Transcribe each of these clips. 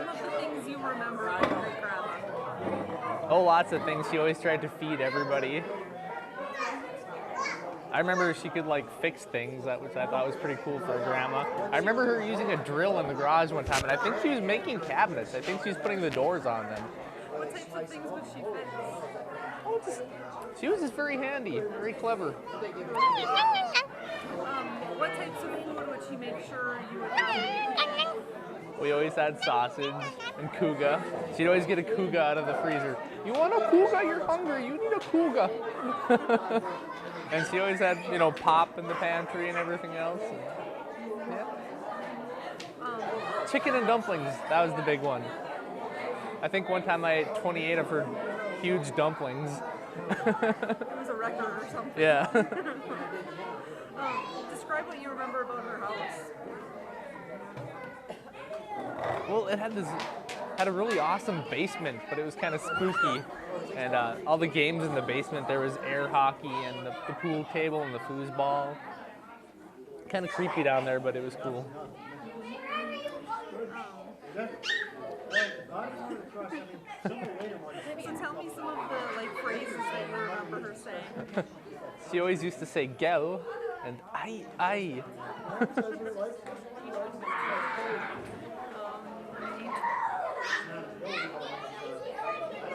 some of the things you remember about great grandma? Oh, lots of things. She always tried to feed everybody. I remember she could like fix things, which I thought was pretty cool for a grandma. I remember her using a drill in the garage one time, and I think she was making cabinets. I think she was putting the doors on them. What types of things would she fix? Oh, she was just very handy, very clever. What types of food would she make sure you would have? We always had sausage and kuga. She'd always get a kuga out of the freezer. You want a kuga? You're hungry. You need a kuga. And she always had, pop in the pantry and everything else. Yeah. Chicken and dumplings, that was the big one. I think one time I ate 28 of her huge dumplings. It was a record or something. Yeah. Describe what you remember about her house. Well, it had a really awesome basement, but it was kind of spooky. And all the games in the basement, there was air hockey and the pool table and the foosball. Kind of creepy down there, but it was cool. So tell me some of the phrases that you remember her saying. She always used to say "gel" and "I."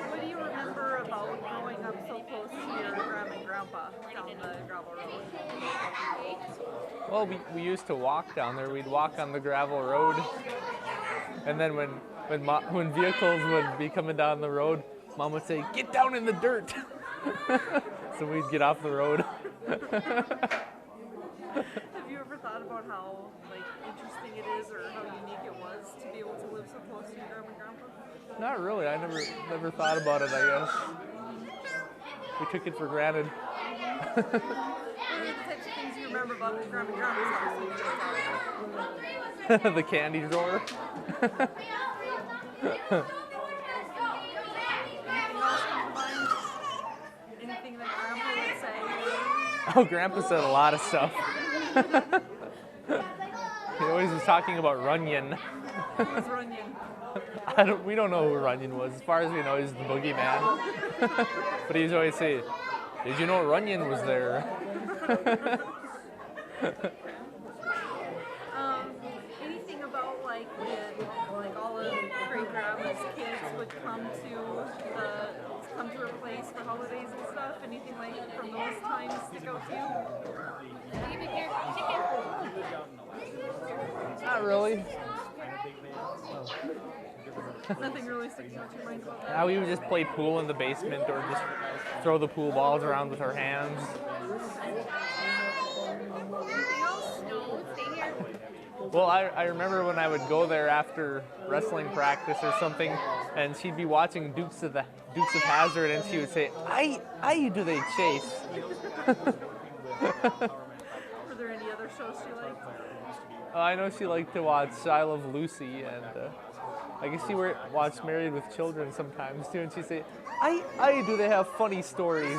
What do you remember about growing up so close to your grandma and grandpa down the gravel road? Well, we used to walk down there. We'd walk on the gravel road, and then when vehicles would be coming down the road, Mom would say, "Get down in the dirt." So we'd get off the road. Have you ever thought about how interesting it is, or how unique it was to be able to live so close to your grandma and grandpa? Not really. I never thought about it, I guess. We took it for granted. What are the types of things you remember about your grandma and grandpa's house? The candy drawer. Anything that grandpa would say? Oh, Grandpa said a lot of stuff. He always was talking about Runyon. Who's Runyon? We don't know who Runyon was. As far as we know, he's the boogeyman. But he was always saying, "Did you know Runyon was there?" Anything about when all of great grandma's kids would come to her place for holidays and stuff? Anything from those times stick out to you? Not really. Nothing really sticking out to your mind about that? We would just play pool in the basement or just throw the pool balls around with our hands. Anything else? No, stay here. Well, I remember when I would go there after wrestling practice or something, and she'd be watching Dukes of Hazzard, and she would say, "I do they chase?" Were there any other shows she liked? I know she liked to watch I Love Lucy, and I guess she watched Married with Children sometimes too, and she'd say, I do they have funny stories?"